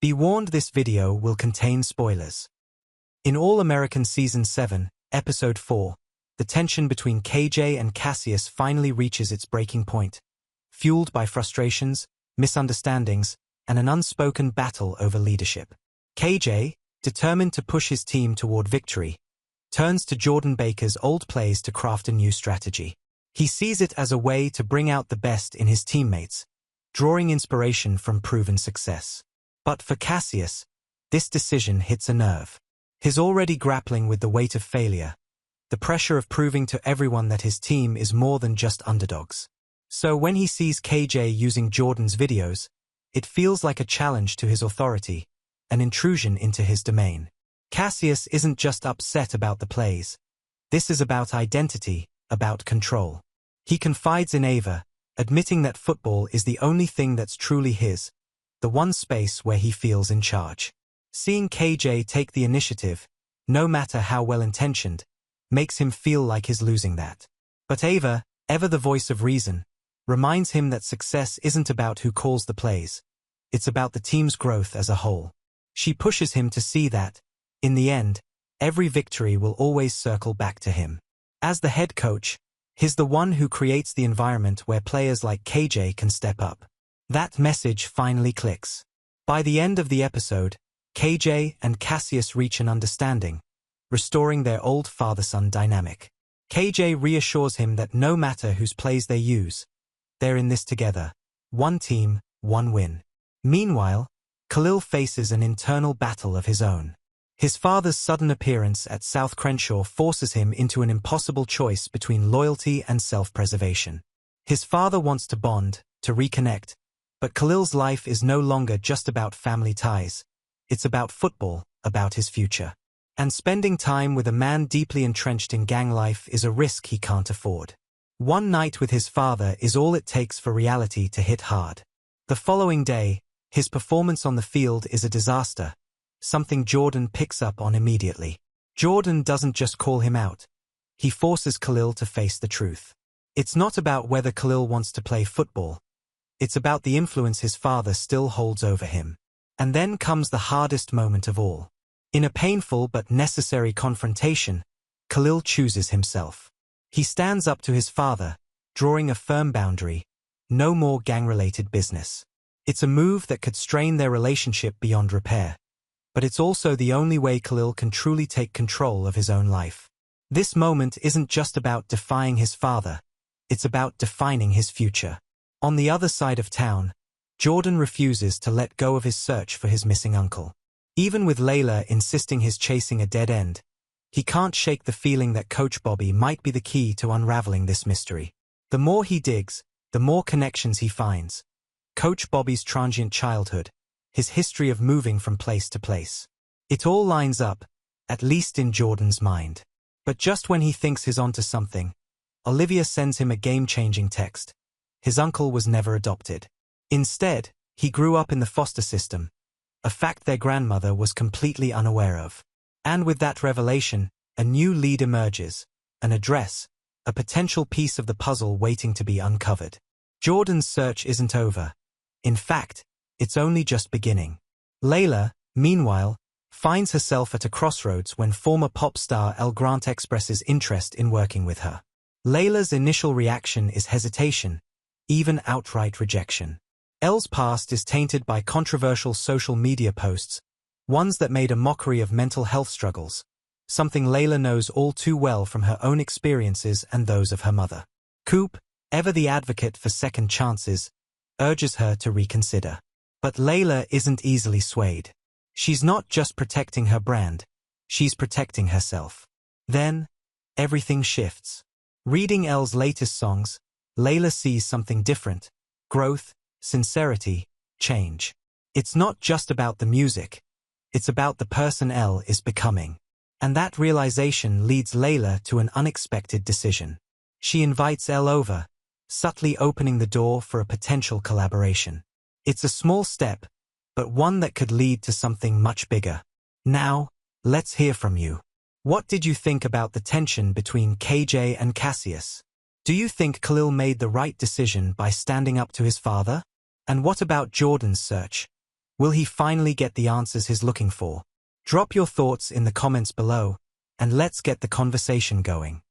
Be warned, this video will contain spoilers. In All-American Season 7, Episode 4, the tension between KJ and Cassius finally reaches its breaking point, fueled by frustrations, misunderstandings, and an unspoken battle over leadership. KJ, determined to push his team toward victory, turns to Jordan Baker's old plays to craft a new strategy. He sees it as a way to bring out the best in his teammates, drawing inspiration from proven success. But for Cassius, this decision hits a nerve. He's already grappling with the weight of failure, the pressure of proving to everyone that his team is more than just underdogs. So when he sees KJ using Jordan's videos, it feels like a challenge to his authority, an intrusion into his domain. Cassius isn't just upset about the plays. This is about identity, about control. He confides in Ava, admitting that football is the only thing that's truly his, the one space where he feels in charge. Seeing KJ take the initiative, no matter how well-intentioned, makes him feel like he's losing that. But Ava, ever the voice of reason, reminds him that success isn't about who calls the plays. It's about the team's growth as a whole. She pushes him to see that, in the end, every victory will always circle back to him. As the head coach, he's the one who creates the environment where players like KJ can step up. That message finally clicks. By the end of the episode, KJ and Cassius reach an understanding, restoring their old father-son dynamic. KJ reassures him that no matter whose plays they use, they're in this together. One team, one win. Meanwhile, Khalil faces an internal battle of his own. His father's sudden appearance at South Crenshaw forces him into an impossible choice between loyalty and self-preservation. His father wants to bond, to reconnect, but Khalil's life is no longer just about family ties. It's about football, about his future. And spending time with a man deeply entrenched in gang life is a risk he can't afford. One night with his father is all it takes for reality to hit hard. The following day, his performance on the field is a disaster, something Jordan picks up on immediately. Jordan doesn't just call him out. He forces Khalil to face the truth. It's not about whether Khalil wants to play football. It's about the influence his father still holds over him. And then comes the hardest moment of all. In a painful but necessary confrontation, Khalil chooses himself. He stands up to his father, drawing a firm boundary. No more gang-related business. It's a move that could strain their relationship beyond repair. But it's also the only way Khalil can truly take control of his own life. This moment isn't just about defying his father. It's about defining his future. On the other side of town, Jordan refuses to let go of his search for his missing uncle. Even with Layla insisting he's chasing a dead end, he can't shake the feeling that Coach Bobby might be the key to unraveling this mystery. The more he digs, the more connections he finds. Coach Bobby's transient childhood, his history of moving from place to place. It all lines up, at least in Jordan's mind. But just when he thinks he's onto something, Olivia sends him a game-changing text. His uncle was never adopted. Instead, he grew up in the foster system, a fact their grandmother was completely unaware of. And with that revelation, a new lead emerges, an address, a potential piece of the puzzle waiting to be uncovered. Jordan's search isn't over. In fact, it's only just beginning. Layla, meanwhile, finds herself at a crossroads when former pop star Elle Grant expresses interest in working with her. Layla's initial reaction is hesitation, even outright rejection. Elle's past is tainted by controversial social media posts, ones that made a mockery of mental health struggles, something Layla knows all too well from her own experiences and those of her mother. Coop, ever the advocate for second chances, urges her to reconsider. But Layla isn't easily swayed. She's not just protecting her brand, she's protecting herself. Then, everything shifts. Reading Elle's latest songs, Layla sees something different: growth, sincerity, change. It's not just about the music, it's about the person Elle is becoming. And that realization leads Layla to an unexpected decision. She invites Elle over, subtly opening the door for a potential collaboration. It's a small step, but one that could lead to something much bigger. Now, let's hear from you. What did you think about the tension between KJ and Cassius? Do you think Khalil made the right decision by standing up to his father? And what about Jordan's search? Will he finally get the answers he's looking for? Drop your thoughts in the comments below, and let's get the conversation going.